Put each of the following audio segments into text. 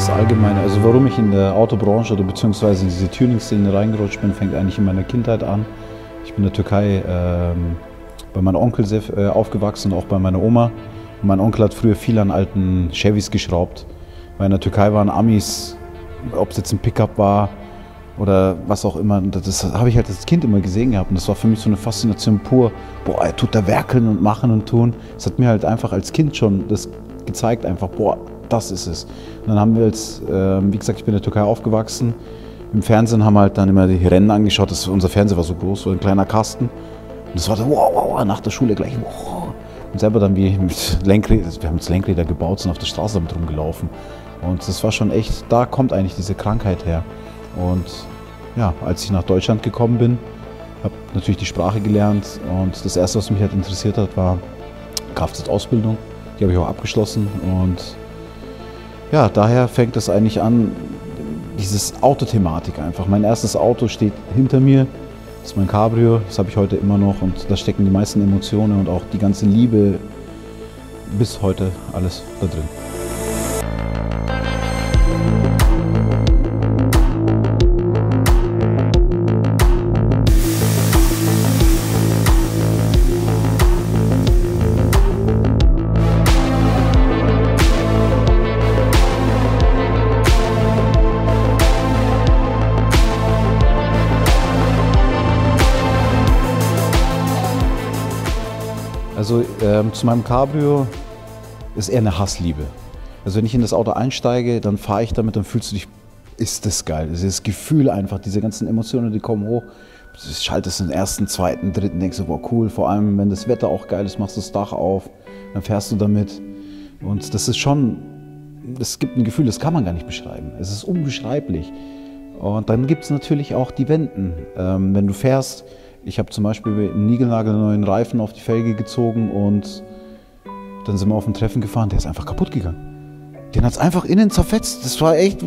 das Allgemeine, also warum ich in der Autobranche oder beziehungsweise in diese Tuning-Szene reingerutscht bin, fängt eigentlich in meiner Kindheit an. Ich bin in der Türkei bei meinem Onkel sehr aufgewachsen und auch bei meiner Oma. Und mein Onkel hat früher viel an alten Chevys geschraubt, weil in der Türkei waren Amis, ob es jetzt ein Pickup war oder was auch immer, das habe ich halt als Kind immer gesehen gehabt und das war für mich so eine Faszination pur. Boah, er tut da werkeln und machen und tun. Das hat mir halt einfach als Kind schon das gezeigt, einfach, boah, das ist es. Und dann haben wir jetzt, wie gesagt, ich bin in der Türkei aufgewachsen. Im Fernsehen haben wir halt dann immer die Rennen angeschaut. Unser Fernseher war so groß, so ein kleiner Kasten. Und das war so, wow, nach der Schule gleich, wow. Und selber dann wie mit Lenkrädern, wir haben jetzt Lenkräder gebaut, sind auf der Straße damit rumgelaufen. Und das war schon echt, da kommt eigentlich diese Krankheit her. Und ja, als ich nach Deutschland gekommen bin, habe natürlich die Sprache gelernt. Und das Erste, was mich halt interessiert hat, war Kfz-Ausbildung. Die habe ich auch abgeschlossen und ja, daher fängt es eigentlich an, dieses Autothematik einfach. Mein erstes Auto steht hinter mir, das ist mein Cabrio, das habe ich heute immer noch und da stecken die meisten Emotionen und auch die ganze Liebe bis heute alles da drin. Also zu meinem Cabrio ist eher eine Hassliebe. Also wenn ich in das Auto einsteige, dann fahre ich damit, dann fühlst du dich, ist das geil. Das Gefühl einfach, diese ganzen Emotionen, die kommen hoch. Du schaltest den ersten, zweiten, dritten, denkst du, boah cool. Vor allem, wenn das Wetter auch geil ist, machst du das Dach auf, dann fährst du damit. Und das ist schon, es gibt ein Gefühl, das kann man gar nicht beschreiben. Es ist unbeschreiblich. Und dann gibt es natürlich auch die Wenden. Wenn du fährst, ich habe zum Beispiel einen niegelnagelneuen Reifen auf die Felge gezogen und dann sind wir auf ein Treffen gefahren, der ist einfach kaputt gegangen. Den hat es einfach innen zerfetzt. Das war echt,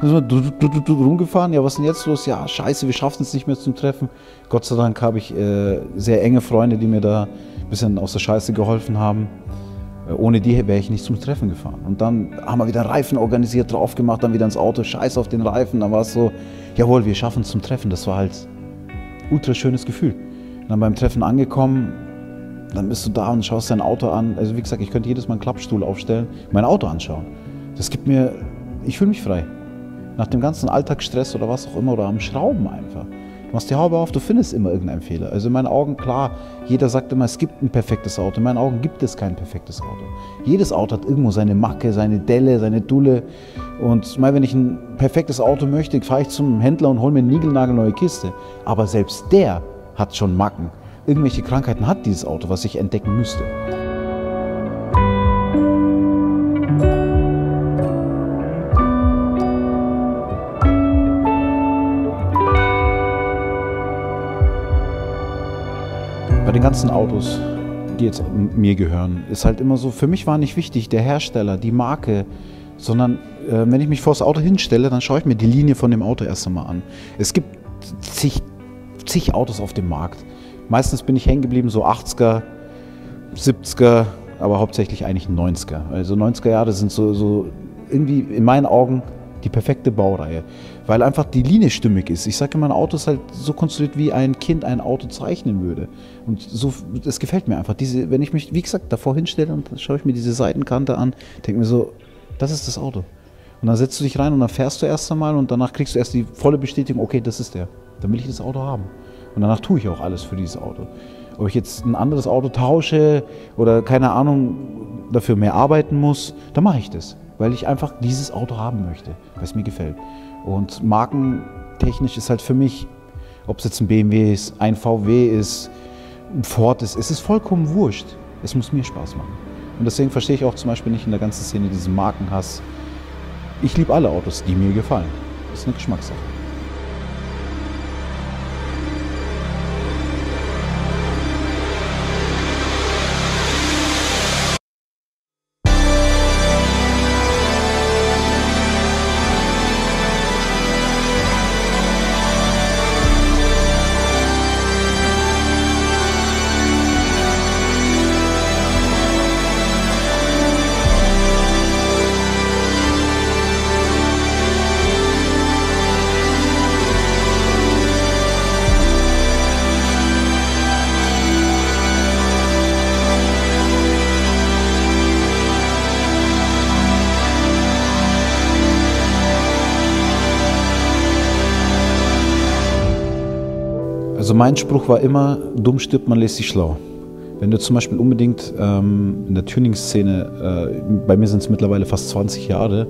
rumgefahren, ja was ist denn jetzt los? Ja scheiße, wir schaffen es nicht mehr zum Treffen. Gott sei Dank habe ich sehr enge Freunde, die mir da ein bisschen aus der Scheiße geholfen haben. Ohne die wäre ich nicht zum Treffen gefahren. Und dann haben wir wieder Reifen organisiert, drauf gemacht, dann wieder ins Auto, scheiß auf den Reifen. Dann war es so, jawohl, wir schaffen es zum Treffen. Das war halt ultra schönes Gefühl. Und dann beim Treffen angekommen, dann bist du da und schaust dein Auto an. Also wie gesagt, ich könnte jedes Mal einen Klappstuhl aufstellen, mein Auto anschauen. Das gibt mir, ich fühle mich frei. Nach dem ganzen Alltagsstress oder was auch immer oder am Schrauben einfach. Du machst die Haube auf, du findest immer irgendeinen Fehler. Also in meinen Augen, klar, jeder sagt immer, es gibt ein perfektes Auto. In meinen Augen gibt es kein perfektes Auto. Jedes Auto hat irgendwo seine Macke, seine Delle, seine Dulle. Und mal, wenn ich ein perfektes Auto möchte, fahre ich zum Händler und hole mir eine niegelnagelneue Kiste. Aber selbst der hat schon Macken. Irgendwelche Krankheiten hat dieses Auto, was ich entdecken müsste. Bei den ganzen Autos, die jetzt mir gehören, ist halt immer so, für mich war nicht wichtig der Hersteller, die Marke, sondern wenn ich mich vor das Auto hinstelle, dann schaue ich mir die Linie von dem Auto erst einmal an. Es gibt zig Autos auf dem Markt. Meistens bin ich hängen geblieben, so 80er, 70er, aber hauptsächlich eigentlich 90er. Also 90er Jahre sind so irgendwie in meinen Augen die perfekte Baureihe, weil einfach die Linie stimmig ist. Ich sage immer, ein Auto ist halt so konstruiert, wie ein Kind ein Auto zeichnen würde. Und so, das gefällt mir einfach. Wenn ich mich, wie gesagt, davor hinstelle und dann schaue ich mir diese Seitenkante an, denke mir so, das ist das Auto. Und dann setzt du dich rein und dann fährst du erst einmal und danach kriegst du erst die volle Bestätigung, okay, das ist der. Dann will ich das Auto haben. Und danach tue ich auch alles für dieses Auto. Ob ich jetzt ein anderes Auto tausche oder keine Ahnung, dafür mehr arbeiten muss, dann mache ich das. Weil ich einfach dieses Auto haben möchte, weil es mir gefällt. Und markentechnisch ist halt für mich, ob es jetzt ein BMW ist, ein VW ist, ein Ford ist, es ist vollkommen wurscht. Es muss mir Spaß machen. Und deswegen verstehe ich auch zum Beispiel nicht in der ganzen Szene diesen Markenhass. Ich liebe alle Autos, die mir gefallen. Das ist eine Geschmackssache. Also mein Spruch war immer, dumm stirbt, man lässt sich schlau. Wenn du zum Beispiel unbedingt in der Tuning-Szene, bei mir sind es mittlerweile fast 20 Jahre,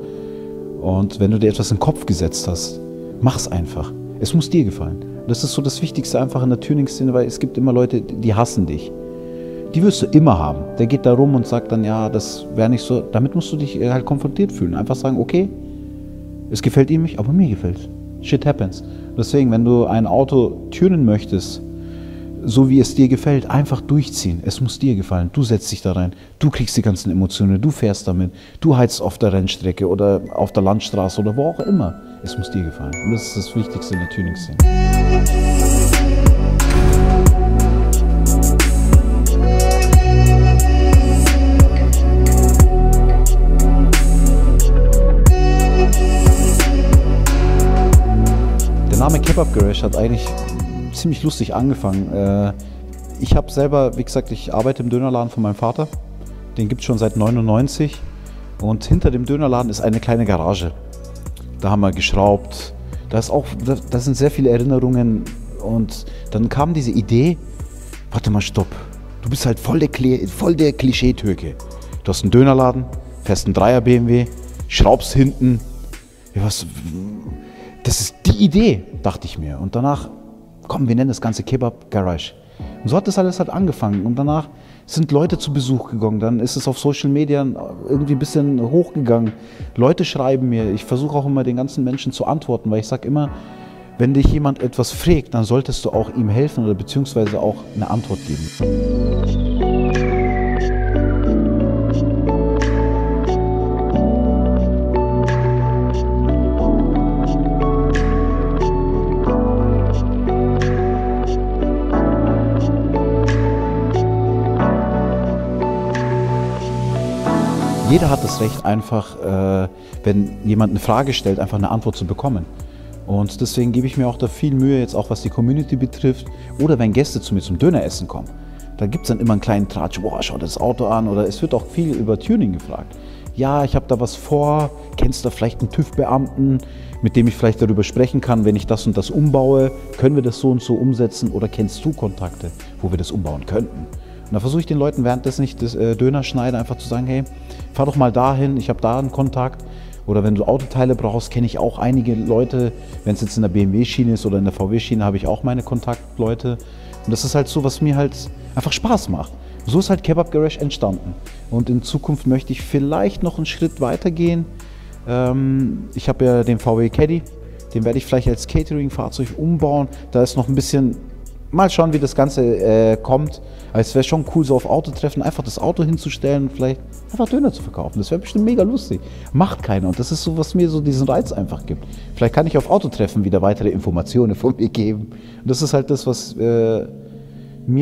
und wenn du dir etwas in den Kopf gesetzt hast, mach's einfach. Es muss dir gefallen. Das ist so das Wichtigste einfach in der Tuning-Szene, weil es gibt immer Leute, die hassen dich. Die wirst du immer haben. Der geht da rum und sagt dann, ja, das wäre nicht so. Damit musst du dich halt konfrontiert fühlen. Einfach sagen, okay, es gefällt ihm nicht, aber mir gefällt's. Shit happens. Deswegen, wenn du ein Auto tunen möchtest, so wie es dir gefällt, einfach durchziehen. Es muss dir gefallen. Du setzt dich da rein. Du kriegst die ganzen Emotionen. Du fährst damit. Du heizt auf der Rennstrecke oder auf der Landstraße oder wo auch immer. Es muss dir gefallen. Und das ist das Wichtigste in der Tuning-Szene. Der Name Kebab Garage hat eigentlich ziemlich lustig angefangen. Ich habe selber, wie gesagt, ich arbeite im Dönerladen von meinem Vater. Den gibt es schon seit 1999. Und hinter dem Dönerladen ist eine kleine Garage. Da haben wir geschraubt. Da sind sehr viele Erinnerungen. Und dann kam diese Idee, warte mal, stopp. Du bist halt voll der Klischee-Türke. Du hast einen Dönerladen, fährst einen 3er BMW, schraubst hinten. Ja, das ist die Idee, dachte ich mir. Und danach, komm, wir nennen das Ganze Kebab Garage. Und so hat das alles halt angefangen. Und danach sind Leute zu Besuch gegangen. Dann ist es auf Social Media irgendwie ein bisschen hochgegangen. Leute schreiben mir. Ich versuche auch immer den ganzen Menschen zu antworten, weil ich sage immer, wenn dich jemand etwas fragt, dann solltest du auch ihm helfen oder beziehungsweise auch eine Antwort geben. Jeder hat das Recht, einfach, wenn jemand eine Frage stellt, einfach eine Antwort zu bekommen. Und deswegen gebe ich mir auch da viel Mühe, jetzt auch was die Community betrifft. Oder wenn Gäste zu mir zum Döneressen kommen, da gibt es dann immer einen kleinen Tratsch, boah, schau dir das Auto an. Oder es wird auch viel über Tuning gefragt. Ja, ich habe da was vor, kennst du da vielleicht einen TÜV-Beamten, mit dem ich vielleicht darüber sprechen kann, wenn ich das und das umbaue, können wir das so und so umsetzen? Oder kennst du Kontakte, wo wir das umbauen könnten? Und da versuche ich den Leuten, währenddessen ich das Döner schneide, einfach zu sagen, hey, fahr doch mal dahin, ich habe da einen Kontakt. Oder wenn du Autoteile brauchst, kenne ich auch einige Leute. Wenn es jetzt in der BMW-Schiene ist oder in der VW-Schiene, habe ich auch meine Kontaktleute. Und das ist halt so, was mir halt einfach Spaß macht. So ist halt Kebab Garage entstanden. Und in Zukunft möchte ich vielleicht noch einen Schritt weiter gehen. Ich habe ja den VW Caddy, den werde ich vielleicht als Catering-Fahrzeug umbauen. Da ist noch ein bisschen... Mal schauen, wie das Ganze kommt. Aber es wäre schon cool, so auf Autotreffen einfach das Auto hinzustellen und vielleicht einfach Döner zu verkaufen. Das wäre bestimmt mega lustig. Macht keiner. Und das ist so, was mir so diesen Reiz einfach gibt. Vielleicht kann ich auf Autotreffen wieder weitere Informationen von mir geben. Und das ist halt das, was mir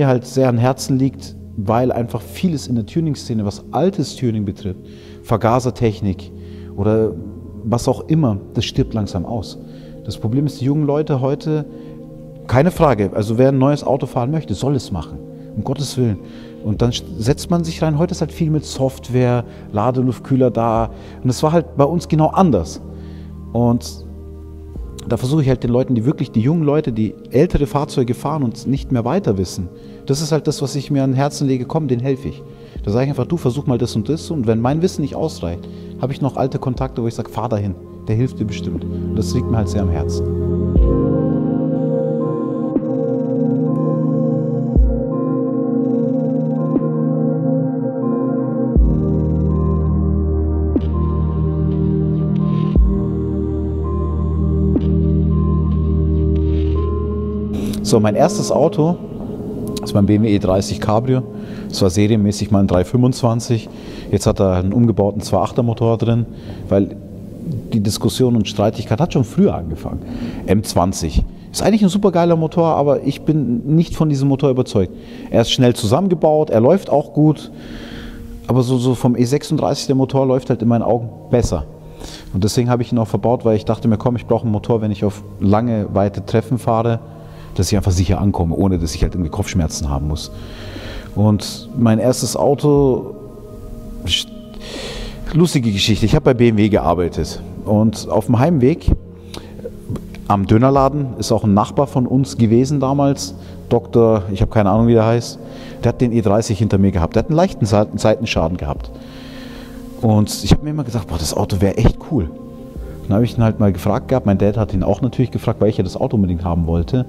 halt sehr am Herzen liegt, weil einfach vieles in der Tuning-Szene, was altes Tuning betrifft, Vergasertechnik oder was auch immer, das stirbt langsam aus. Das Problem ist, die jungen Leute heute, keine Frage, also wer ein neues Auto fahren möchte, soll es machen, um Gottes Willen. Und dann setzt man sich rein, heute ist halt viel mit Software, Ladeluftkühler da. Und das war halt bei uns genau anders. Und da versuche ich halt den Leuten, die jungen Leute, die ältere Fahrzeuge fahren und nicht mehr weiter wissen, das ist halt das, was ich mir an Herzen lege, komm, denen helfe ich. Da sage ich einfach, du versuch mal das und das. Und wenn mein Wissen nicht ausreicht, habe ich noch alte Kontakte, wo ich sage, fahr dahin, der hilft dir bestimmt. Und das liegt mir halt sehr am Herzen. So, mein erstes Auto, das war ein BMW E30 Cabrio. Das war serienmäßig mal ein 325. Jetzt hat er einen umgebauten 2.8er Motor drin, weil die Diskussion und Streitigkeit hat schon früher angefangen. M20 ist eigentlich ein super geiler Motor, aber ich bin nicht von diesem Motor überzeugt. Er ist schnell zusammengebaut, er läuft auch gut, aber so vom E36, der Motor läuft halt in meinen Augen besser. Und deswegen habe ich ihn auch verbaut, weil ich dachte mir, komm, ich brauche einen Motor, wenn ich auf lange, weite Treffen fahre, dass ich einfach sicher ankomme, ohne dass ich halt irgendwie Kopfschmerzen haben muss. Und mein erstes Auto, lustige Geschichte, ich habe bei BMW gearbeitet und auf dem Heimweg am Dönerladen ist auch ein Nachbar von uns gewesen damals, Doktor, ich habe keine Ahnung, wie der heißt, der hat den E30 hinter mir gehabt. Der hat einen leichten Seitenschaden gehabt. Und ich habe mir immer gedacht, boah, das Auto wäre echt cool. Dann habe ich ihn halt mal gefragt gehabt. Mein Dad hat ihn auch natürlich gefragt, weil ich ja das Auto unbedingt haben wollte.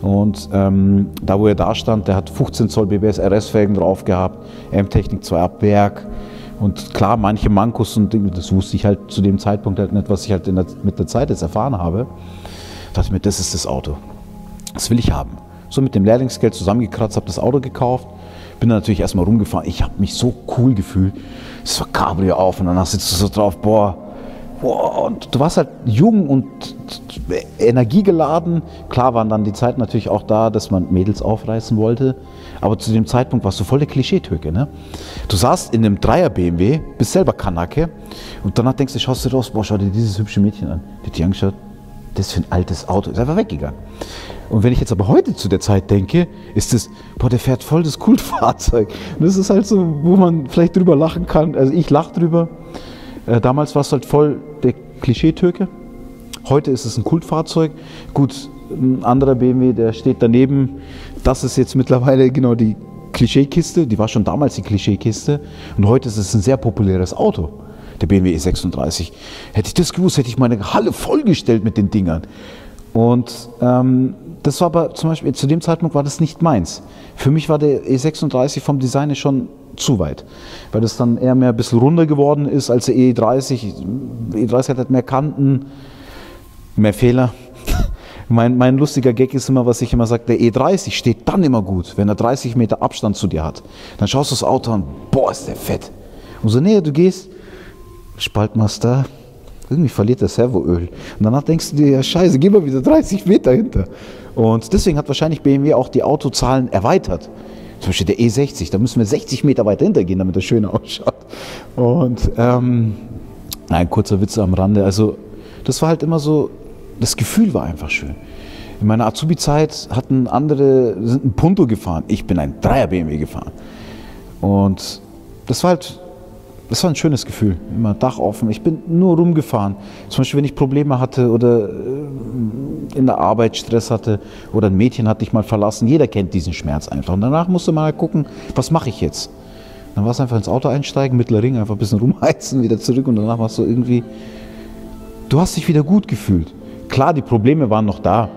Und da, wo er da stand, der hat 15 Zoll BBS RS-Felgen drauf gehabt, M-Technik 2 ab Werk. Und klar, manche Mankos und Dinge, das wusste ich halt zu dem Zeitpunkt halt nicht, was ich halt mit der Zeit jetzt erfahren habe. Da dachte ich mir, das ist das Auto. Das will ich haben. So mit dem Lehrlingsgeld zusammengekratzt, habe das Auto gekauft. Bin dann natürlich erstmal rumgefahren. Ich habe mich so cool gefühlt. Es war Cabrio auf und danach sitzt du so drauf, boah, und du warst halt jung und energiegeladen. Klar waren dann die Zeiten natürlich auch da, dass man Mädels aufreißen wollte. Aber zu dem Zeitpunkt warst du voll der Klischeetürke, ne? Du saßt in einem Dreier-BMW, bist selber Kanake und danach denkst du, schaust du raus, boah, schau dir dieses hübsche Mädchen an. Die hat dich angeschaut, das für ein altes Auto, ist einfach weggegangen. Und wenn ich jetzt aber heute zu der Zeit denke, ist das, boah, der fährt voll das Kultfahrzeug. Und das ist halt so, wo man vielleicht drüber lachen kann. Also ich lache drüber. Damals war es halt voll der Klischeetürke. Heute ist es ein Kultfahrzeug. Gut, ein anderer BMW, der steht daneben. Das ist jetzt mittlerweile genau die Klischeekiste. Die war schon damals die Klischeekiste. Und heute ist es ein sehr populäres Auto. Der BMW E36. Hätte ich das gewusst, hätte ich meine Halle vollgestellt mit den Dingern. Und das war aber zum Beispiel, zu dem Zeitpunkt war das nicht meins. Für mich war der E36 vom Design schon zu weit, weil das dann eher mehr ein bisschen runder geworden ist als der E30. E30 hat halt mehr Kanten, mehr Fehler. Mein lustiger Gag ist immer, was ich immer sage, der E30 steht dann immer gut, wenn er 30 Meter Abstand zu dir hat. Dann schaust du das Auto an, boah, ist der fett. Umso näher du gehst, Spaltmaster, irgendwie verliert der Servoöl. Und danach denkst du dir, ja scheiße, geh mal wieder 30 Meter hinter. Und deswegen hat wahrscheinlich BMW auch die Autozahlen erweitert. Zum Beispiel der E60, da müssen wir 60 Meter weiter hintergehen, damit er schön ausschaut. Und ein kurzer Witz am Rande. Also das war halt immer so, das Gefühl war einfach schön. In meiner Azubi-Zeit hatten andere, sind ein Punto gefahren. Ich bin ein Dreier-BMW gefahren. Und das war ein schönes Gefühl. Immer Dach offen. Ich bin nur rumgefahren. Zum Beispiel, wenn ich Probleme hatte oder in der Arbeit Stress hatte oder ein Mädchen hat dich mal verlassen. Jeder kennt diesen Schmerz einfach. Und danach musste man halt gucken, was mache ich jetzt? Dann war es einfach ins Auto einsteigen, mittlerer Ring, einfach ein bisschen rumheizen, wieder zurück und danach warst du irgendwie, du hast dich wieder gut gefühlt. Klar, die Probleme waren noch da.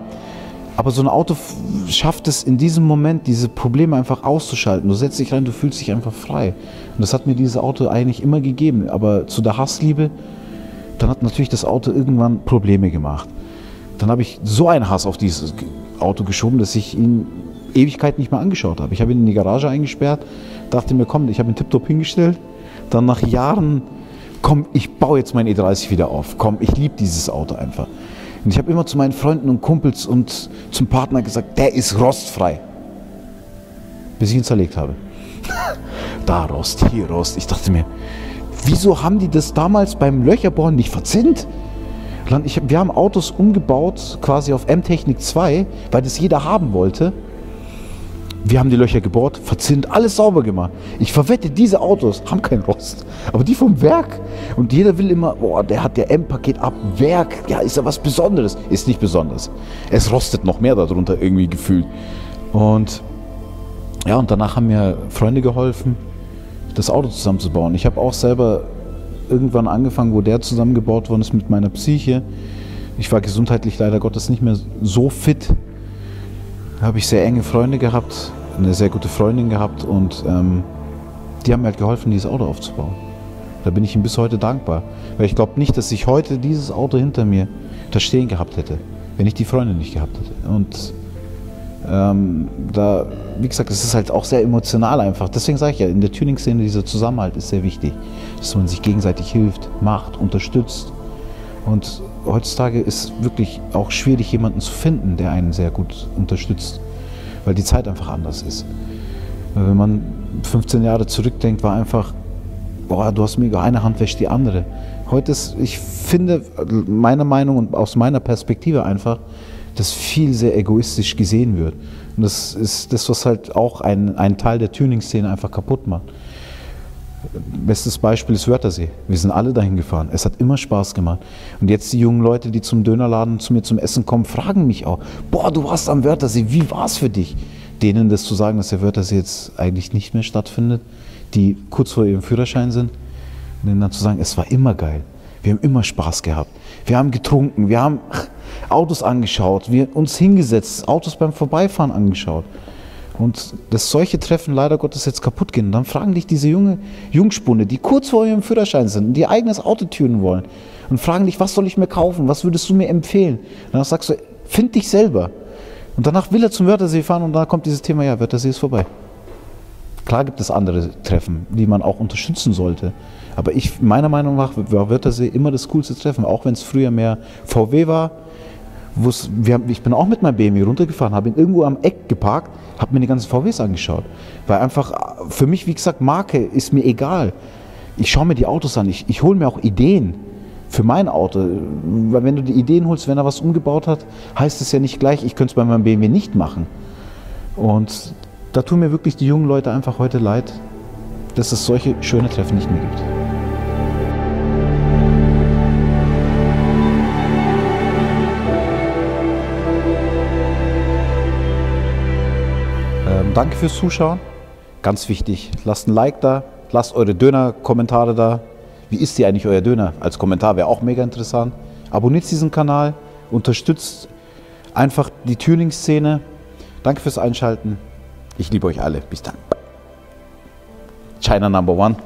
Aber so ein Auto schafft es in diesem Moment, diese Probleme einfach auszuschalten. Du setzt dich rein, du fühlst dich einfach frei. Und das hat mir dieses Auto eigentlich immer gegeben. Aber zu der Hassliebe, dann hat natürlich das Auto irgendwann Probleme gemacht. Dann habe ich so einen Hass auf dieses Auto geschoben, dass ich ihn Ewigkeit nicht mehr angeschaut habe. Ich habe ihn in die Garage eingesperrt, dachte mir, komm, ich habe ihn tipptopp hingestellt. Dann nach Jahren, komm, ich baue jetzt mein E30 wieder auf. Komm, ich liebe dieses Auto einfach. Und ich habe immer zu meinen Freunden und Kumpels und zum Partner gesagt, der ist rostfrei. Bis ich ihn zerlegt habe. Da Rost, hier Rost. Ich dachte mir, wieso haben die das damals beim Löcherbohren nicht verzinnt? Wir haben Autos umgebaut, quasi auf M-Technik 2, weil das jeder haben wollte. Wir haben die Löcher gebohrt, verzinnt, alles sauber gemacht. Ich verwette, diese Autos haben keinen Rost. Aber die vom Werk. Und jeder will immer, boah, der hat der M-Paket ab Werk. Ja, ist ja was Besonderes. Ist nicht besonders. Es rostet noch mehr darunter irgendwie gefühlt. Und ja, und danach haben mir Freunde geholfen, das Auto zusammenzubauen. Ich habe auch selber irgendwann angefangen, wo der zusammengebaut worden ist mit meiner Psyche. Ich war gesundheitlich leider Gottes nicht mehr so fit. Da habe ich sehr enge Freunde gehabt, eine sehr gute Freundin gehabt und die haben mir halt geholfen, dieses Auto aufzubauen. Da bin ich ihm bis heute dankbar. Weil ich glaube nicht, dass ich heute dieses Auto hinter mir da stehen gehabt hätte, wenn ich die Freundin nicht gehabt hätte. Und da, wie gesagt, es ist halt auch sehr emotional einfach. Deswegen sage ich ja, in der Tuning-Szene dieser Zusammenhalt ist sehr wichtig, dass man sich gegenseitig hilft, macht, unterstützt. Und heutzutage ist wirklich auch schwierig, jemanden zu finden, der einen sehr gut unterstützt, weil die Zeit einfach anders ist. Wenn man 15 Jahre zurückdenkt, war einfach, boah, du hast mega, eine Hand wäscht die andere. Heute ist, ich finde, meiner Meinung und aus meiner Perspektive einfach, dass viel sehr egoistisch gesehen wird. Und das ist das, was halt auch einen Teil der Tuning-Szene einfach kaputt macht. Bestes Beispiel ist Wörthersee. Wir sind alle dahin gefahren. Es hat immer Spaß gemacht. Und jetzt die jungen Leute, die zum Dönerladen zu mir zum Essen kommen, fragen mich auch, boah, du warst am Wörthersee, wie war es für dich? denen das zu sagen, dass der Wörthersee jetzt eigentlich nicht mehr stattfindet, die kurz vor ihrem Führerschein sind, und denen dann zu sagen, es war immer geil. Wir haben immer Spaß gehabt. Wir haben getrunken, wir haben Autos angeschaut, wir uns hingesetzt, Autos beim Vorbeifahren angeschaut. Und dass solche Treffen leider Gottes jetzt kaputt gehen. Und dann fragen dich diese Jungspunde, die kurz vor ihrem Führerschein sind und die ihr eigenes Auto tunen wollen und fragen dich, was soll ich mir kaufen, was würdest du mir empfehlen? Und dann sagst du, find dich selber. Und danach will er zum Wörthersee fahren und dann kommt dieses Thema, ja, Wörthersee ist vorbei. Klar gibt es andere Treffen, die man auch unterstützen sollte. Aber meiner Meinung nach war Wörthersee immer das coolste Treffen, auch wenn es früher mehr VW war. Ich bin auch mit meinem BMW runtergefahren, habe ihn irgendwo am Eck geparkt, habe mir die ganzen VWs angeschaut. Weil einfach, für mich, wie gesagt, Marke ist mir egal. Ich schaue mir die Autos an, ich hole mir auch Ideen für mein Auto. Weil wenn du die Ideen holst, wenn er was umgebaut hat, heißt es ja nicht gleich, ich könnte es bei meinem BMW nicht machen. Und da tun mir wirklich die jungen Leute einfach heute leid, dass es solche schöne Treffen nicht mehr gibt. Danke fürs Zuschauen. Ganz wichtig, lasst ein Like da, lasst eure Döner-Kommentare da. Wie isst ihr eigentlich euer Döner? Als Kommentar wäre auch mega interessant. Abonniert diesen Kanal, unterstützt einfach die Tuning-Szene. Danke fürs Einschalten. Ich liebe euch alle. Bis dann. China Number One.